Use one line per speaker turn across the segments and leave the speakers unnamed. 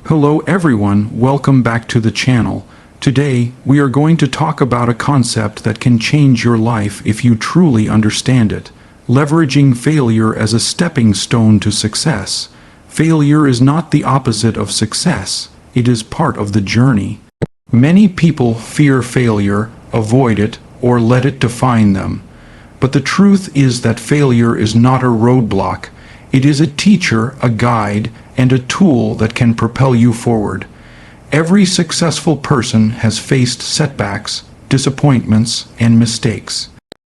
Hello everyone, welcome back to the channel. Today, we are going to talk about a concept that can change your life if you truly understand it. Leveraging failure as a stepping stone to success. Failure is not the opposite of success, it is part of the journey. Many people fear failure, avoid it, or let it define them. But the truth is that failure is not a roadblock. It is a teacher, a guide, and a tool that can propel you forward. Every successful person has faced setbacks, disappointments, and mistakes.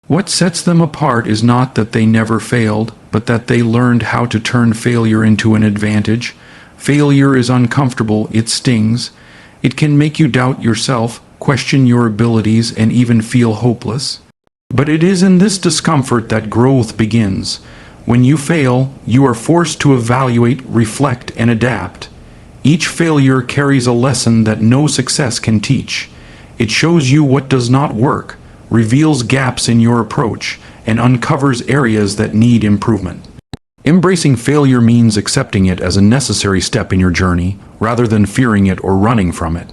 What sets them apart is not that they never failed, but that they learned how to turn failure into an advantage. Failure is uncomfortable, it stings. It can make you doubt yourself, question your abilities, and even feel hopeless. But it is in this discomfort that growth begins. When you fail, you are forced to evaluate, reflect, and adapt. Each failure carries a lesson that no success can teach. It shows you what does not work, reveals gaps in your approach, and uncovers areas that need improvement. Embracing failure means accepting it as a necessary step in your journey, rather than fearing it or running from it.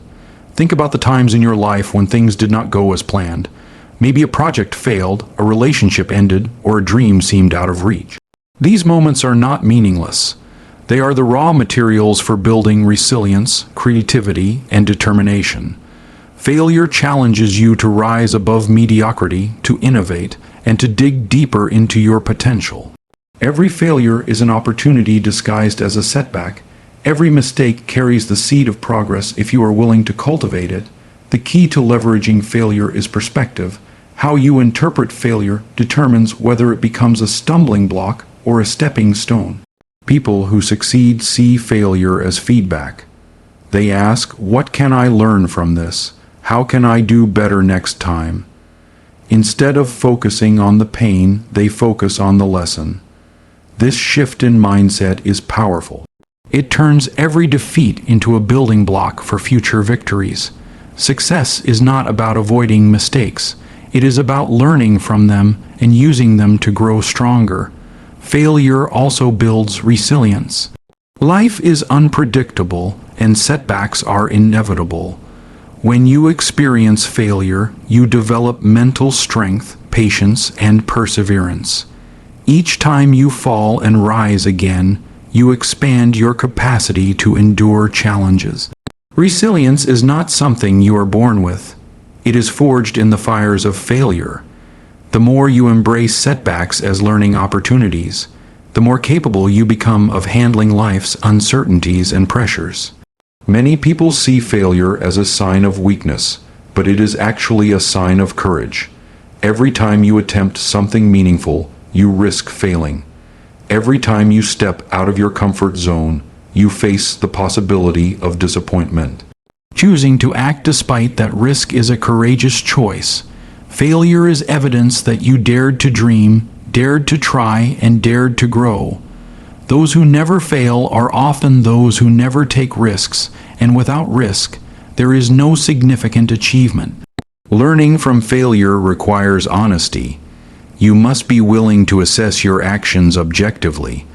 Think about the times in your life when things did not go as planned. Maybe a project failed, a relationship ended, or a dream seemed out of reach. These moments are not meaningless. They are the raw materials for building resilience, creativity, and determination. Failure challenges you to rise above mediocrity, to innovate, and to dig deeper into your potential. Every failure is an opportunity disguised as a setback. Every mistake carries the seed of progress if you are willing to cultivate it. The key to leveraging failure is perspective. How you interpret failure determines whether it becomes a stumbling block or a stepping stone. People who succeed see failure as feedback. They ask, what can I learn from this? How can I do better next time? Instead of focusing on the pain, they focus on the lesson. This shift in mindset is powerful. It turns every defeat into a building block for future victories. Success is not about avoiding mistakes. It is about learning from them and using them to grow stronger. Failure also builds resilience. Life is unpredictable, and setbacks are inevitable. When you experience failure, you develop mental strength, patience, and perseverance. Each time you fall and rise again, you expand your capacity to endure challenges. Resilience is not something you are born with. It is forged in the fires of failure. The more you embrace setbacks as learning opportunities, the more capable you become of handling life's uncertainties and pressures. Many people see failure as a sign of weakness, but it is actually a sign of courage. Every time you attempt something meaningful, you risk failing. Every time you step out of your comfort zone, you face the possibility of disappointment. Choosing to act despite that risk is a courageous choice. Failure is evidence that you dared to dream, dared to try, and dared to grow. Those who never fail are often those who never take risks, and without risk, there is no significant achievement. Learning from failure requires honesty. You must be willing to assess your actions objectively.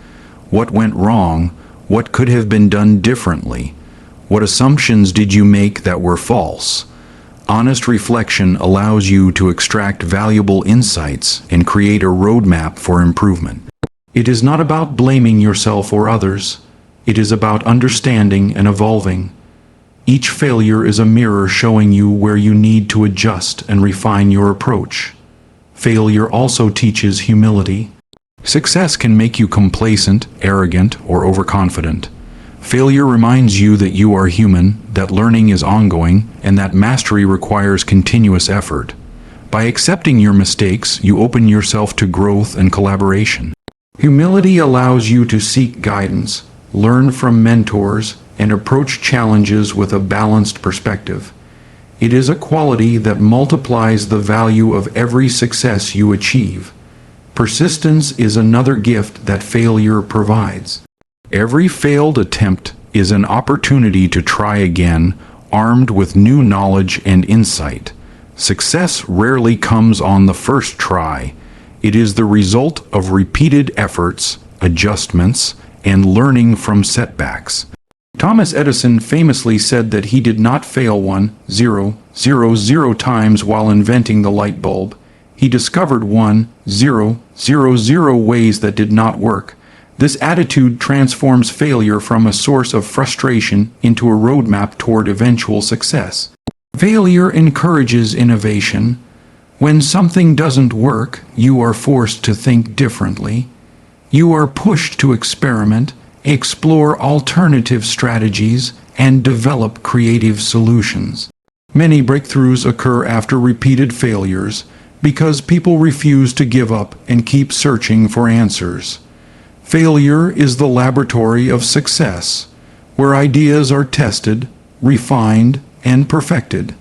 What went wrong? What could have been done differently? What assumptions did you make that were false? Honest reflection allows you to extract valuable insights and create a roadmap for improvement. It is not about blaming yourself or others. It is about understanding and evolving. Each failure is a mirror showing you where you need to adjust and refine your approach. Failure also teaches humility. Success can make you complacent, arrogant, or overconfident. Failure reminds you that you are human, that learning is ongoing, and that mastery requires continuous effort. By accepting your mistakes, you open yourself to growth and collaboration. Humility allows you to seek guidance, learn from mentors, and approach challenges with a balanced perspective. It is a quality that multiplies the value of every success you achieve. Persistence is another gift that failure provides. Every failed attempt is an opportunity to try again, armed with new knowledge and insight. Success rarely comes on the first try. It is the result of repeated efforts, adjustments, and learning from setbacks. Thomas Edison famously said that he did not fail 1,000 times while inventing the light bulb. He discovered 1,000 ways that did not work. This attitude transforms failure from a source of frustration into a roadmap toward eventual success. Failure encourages innovation. When something doesn't work, you are forced to think differently. You are pushed to experiment, explore alternative strategies, and develop creative solutions. Many breakthroughs occur after repeated failures because people refuse to give up and keep searching for answers. Failure is the laboratory of success, where ideas are tested, refined, and perfected.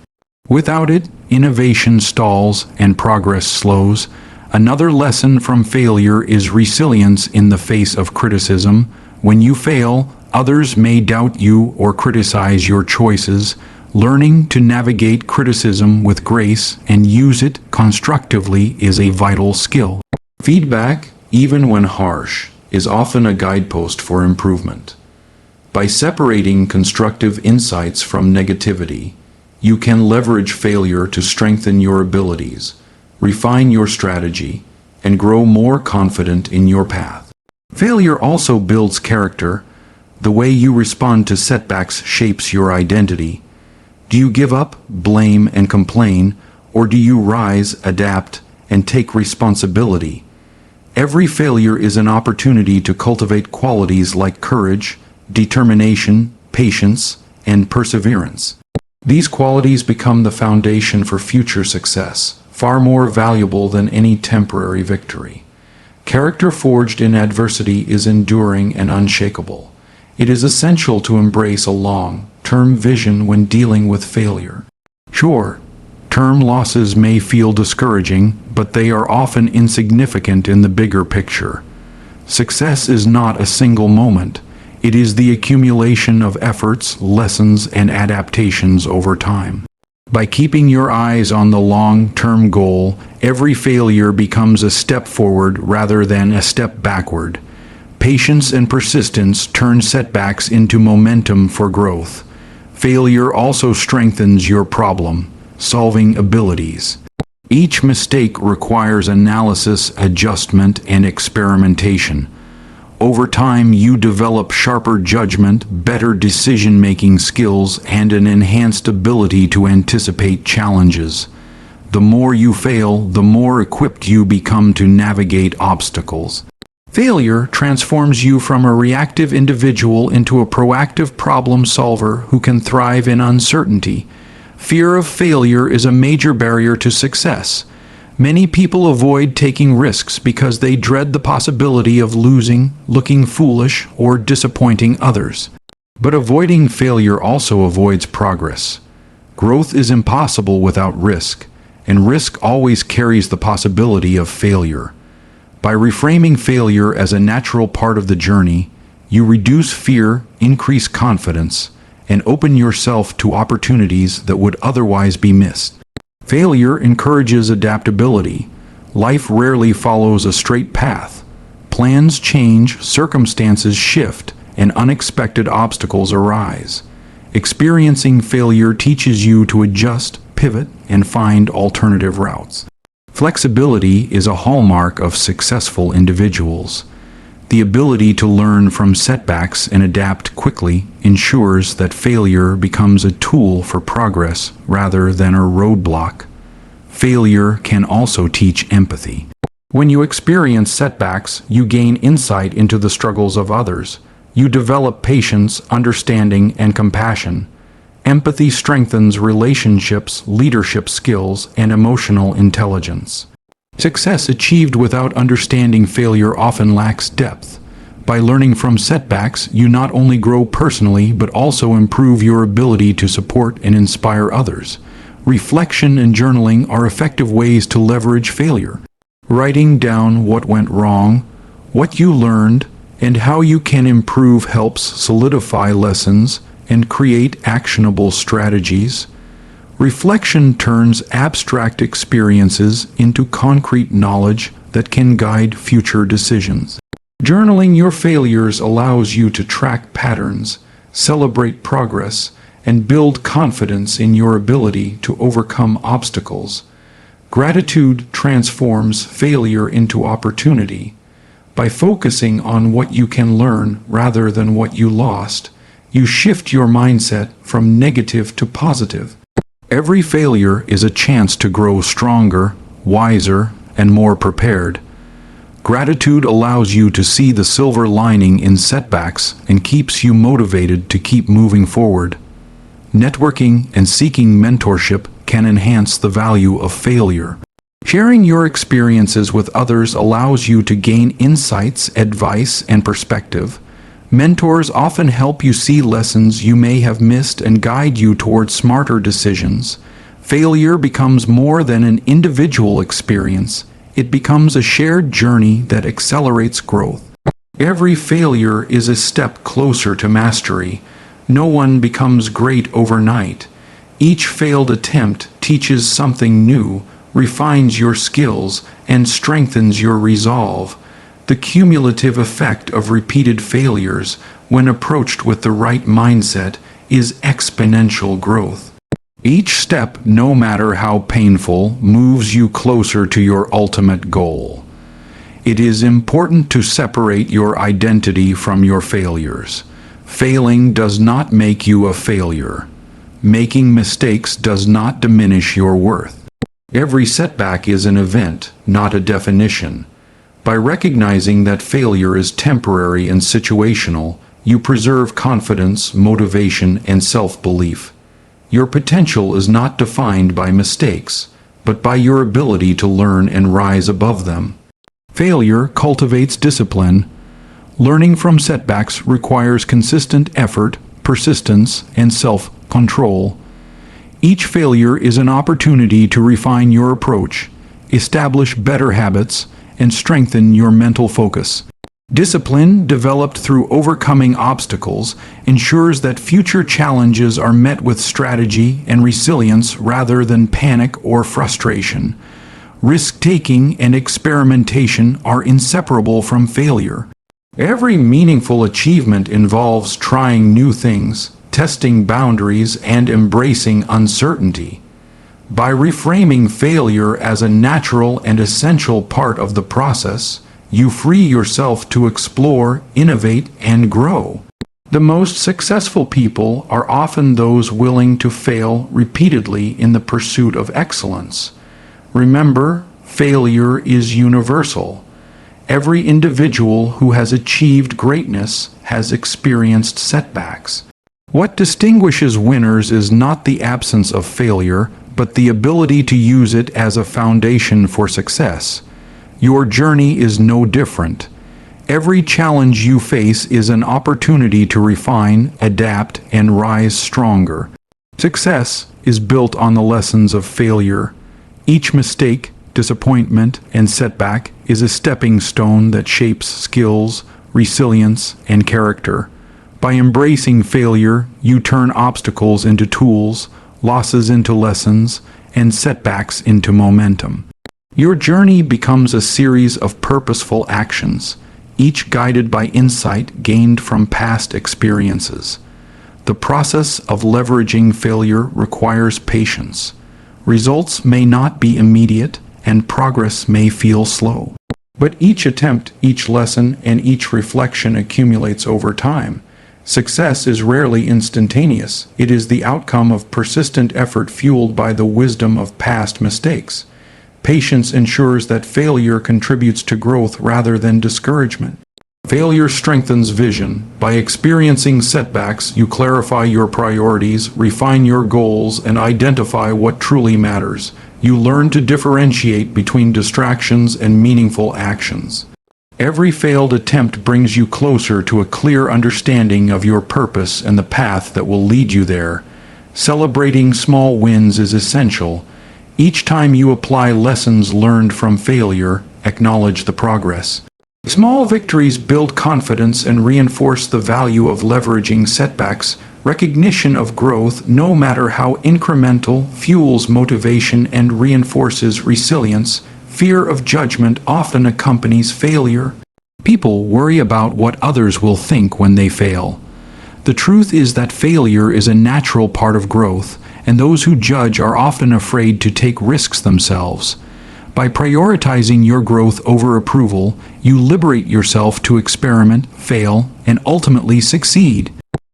Without it, innovation stalls and progress slows. Another lesson from failure is resilience in the face of criticism. When you fail, others may doubt you or criticize your choices. Learning to navigate criticism with grace and use it constructively is a vital skill. Feedback, even when harsh, is often a guidepost for improvement. By separating constructive insights from negativity, you can leverage failure to strengthen your abilities, refine your strategy, and grow more confident in your path. Failure also builds character. The way you respond to setbacks shapes your identity. Do you give up, blame, and complain, or do you rise, adapt, and take responsibility? Every failure is an opportunity to cultivate qualities like courage, determination, patience, and perseverance. These qualities become the foundation for future success, far more valuable than any temporary victory. Character forged in adversity is enduring and unshakable. It is essential to embrace a long-term vision when dealing with failure. Short-term losses may feel discouraging, but they are often insignificant in the bigger picture. Success is not a single moment. It is the accumulation of efforts, lessons, and adaptations over time. By keeping your eyes on the long-term goal, every failure becomes a step forward rather than a step backward. Patience and persistence turn setbacks into momentum for growth. Failure also strengthens your problem-solving abilities. Each mistake requires analysis, adjustment, and experimentation. Over time, you develop sharper judgment, better decision-making skills, and an enhanced ability to anticipate challenges. The more you fail, the more equipped you become to navigate obstacles. Failure transforms you from a reactive individual into a proactive problem solver who can thrive in uncertainty. Fear of failure is a major barrier to success. Many people avoid taking risks because they dread the possibility of losing, looking foolish, or disappointing others. But avoiding failure also avoids progress. Growth is impossible without risk, and risk always carries the possibility of failure. By reframing failure as a natural part of the journey, you reduce fear, increase confidence, and open yourself to opportunities that would otherwise be missed. Failure encourages adaptability. Life rarely follows a straight path. Plans change, circumstances shift, and unexpected obstacles arise. Experiencing failure teaches you to adjust, pivot, and find alternative routes. Flexibility is a hallmark of successful individuals. The ability to learn from setbacks and adapt quickly ensures that failure becomes a tool for progress rather than a roadblock. Failure can also teach empathy. When you experience setbacks, you gain insight into the struggles of others. You develop patience, understanding, and compassion. Empathy strengthens relationships, leadership skills, and emotional intelligence. Success achieved without understanding failure often lacks depth. By learning from setbacks, you not only grow personally but also improve your ability to support and inspire others. Reflection and journaling are effective ways to leverage failure. Writing down what went wrong, what you learned, and how you can improve helps solidify lessons and create actionable strategies. Reflection turns abstract experiences into concrete knowledge that can guide future decisions. Journaling your failures allows you to track patterns, celebrate progress, and build confidence in your ability to overcome obstacles. Gratitude transforms failure into opportunity. By focusing on what you can learn rather than what you lost, you shift your mindset from negative to positive. Every failure is a chance to grow stronger, wiser, and more prepared. Gratitude allows you to see the silver lining in setbacks and keeps you motivated to keep moving forward. Networking and seeking mentorship can enhance the value of failure. Sharing your experiences with others allows you to gain insights, advice, and perspective. Mentors often help you see lessons you may have missed and guide you toward smarter decisions. Failure becomes more than an individual experience. It becomes a shared journey that accelerates growth. Every failure is a step closer to mastery. No one becomes great overnight. Each failed attempt teaches something new, refines your skills, and strengthens your resolve. The cumulative effect of repeated failures, when approached with the right mindset, is exponential growth. Each step, no matter how painful, moves you closer to your ultimate goal. It is important to separate your identity from your failures. Failing does not make you a failure. Making mistakes does not diminish your worth. Every setback is an event, not a definition. By recognizing that failure is temporary and situational, you preserve confidence, motivation, and self-belief. Your potential is not defined by mistakes, but by your ability to learn and rise above them. Failure cultivates discipline. Learning from setbacks requires consistent effort, persistence, and self-control. Each failure is an opportunity to refine your approach, establish better habits, and strengthen your mental focus. Discipline, developed through overcoming obstacles, ensures that future challenges are met with strategy and resilience rather than panic or frustration. Risk-taking and experimentation are inseparable from failure. Every meaningful achievement involves trying new things, testing boundaries, and embracing uncertainty. By reframing failure as a natural and essential part of the process, you free yourself to explore, innovate, and grow. The most successful people are often those willing to fail repeatedly in the pursuit of excellence. Remember, failure is universal. Every individual who has achieved greatness has experienced setbacks. What distinguishes winners is not the absence of failure, but the ability to use it as a foundation for success. Your journey is no different. Every challenge you face is an opportunity to refine, adapt, and rise stronger. Success is built on the lessons of failure. Each mistake, disappointment, and setback is a stepping stone that shapes skills, resilience, and character. By embracing failure, you turn obstacles into tools, losses into lessons, and setbacks into momentum. Your journey becomes a series of purposeful actions, each guided by insight gained from past experiences. The process of leveraging failure requires patience. Results may not be immediate, and progress may feel slow. But each attempt, each lesson, and each reflection accumulates over time. Success is rarely instantaneous. It is the outcome of persistent effort fueled by the wisdom of past mistakes. Patience ensures that failure contributes to growth rather than discouragement. Failure strengthens vision. By experiencing setbacks, you clarify your priorities, refine your goals, and identify what truly matters. You learn to differentiate between distractions and meaningful actions. Every failed attempt brings you closer to a clear understanding of your purpose and the path that will lead you there. Celebrating small wins is essential. Each time you apply lessons learned from failure, acknowledge the progress. Small victories build confidence and reinforce the value of leveraging setbacks. Recognition of growth, no matter how incremental, fuels motivation and reinforces resilience. Fear of judgment often accompanies failure. People worry about what others will think when they fail. The truth is that failure is a natural part of growth, and those who judge are often afraid to take risks themselves. By prioritizing your growth over approval, you liberate yourself to experiment, fail, and ultimately succeed.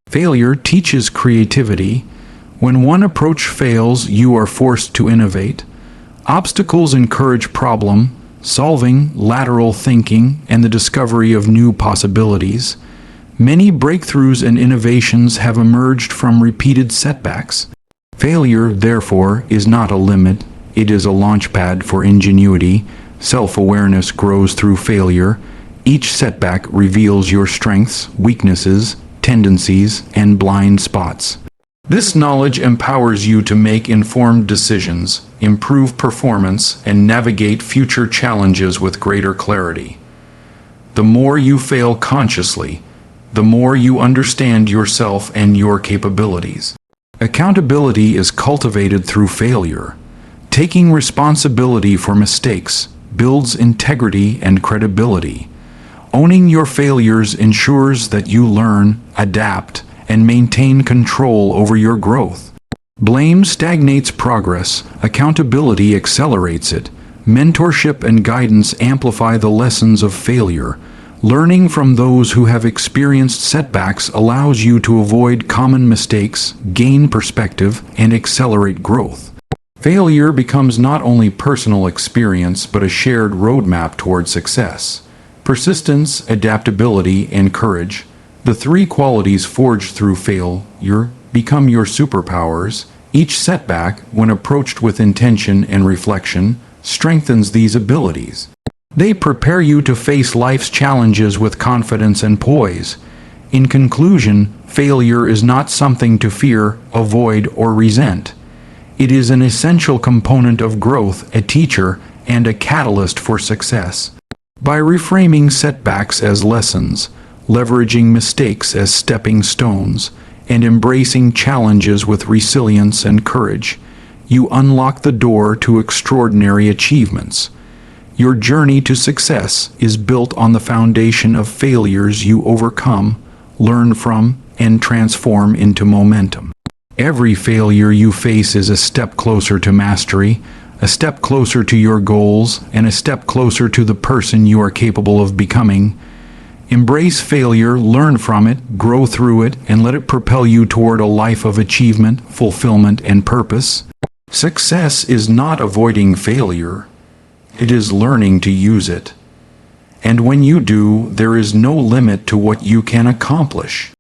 Failure teaches creativity. When one approach fails, you are forced to innovate. Obstacles encourage problem solving, lateral thinking, and the discovery of new possibilities. Many breakthroughs and innovations have emerged from repeated setbacks. Failure, therefore, is not a limit. It is a launchpad for ingenuity. Self-awareness grows through failure. Each setback reveals your strengths, weaknesses, tendencies, and blind spots. This knowledge empowers you to make informed decisions, improve performance, and navigate future challenges with greater clarity. The more you fail consciously, the more you understand yourself and your capabilities. Accountability is cultivated through failure. Taking responsibility for mistakes builds integrity and credibility. Owning your failures ensures that you learn, adapt, and maintain control over your growth. Blame stagnates progress, accountability accelerates it. Mentorship and guidance amplify the lessons of failure. Learning from those who have experienced setbacks allows you to avoid common mistakes, gain perspective, and accelerate growth. Failure becomes not only personal experience but a shared roadmap toward success. Persistence, adaptability, and courage, the three qualities forged through failure, become your superpowers. Each setback, when approached with intention and reflection, strengthens these abilities. They prepare you to face life's challenges with confidence and poise. In conclusion, failure is not something to fear, avoid, or resent. It is an essential component of growth, a teacher, and a catalyst for success. By reframing setbacks as lessons, leveraging mistakes as stepping stones, and embracing challenges with resilience and courage, you unlock the door to extraordinary achievements. Your journey to success is built on the foundation of failures you overcome, learn from, and transform into momentum. Every failure you face is a step closer to mastery, a step closer to your goals, and a step closer to the person you are capable of becoming. Embrace failure, learn from it, grow through it, and let it propel you toward a life of achievement, fulfillment, and purpose. Success is not avoiding failure. It is learning to use it. And when you do, there is no limit to what you can accomplish.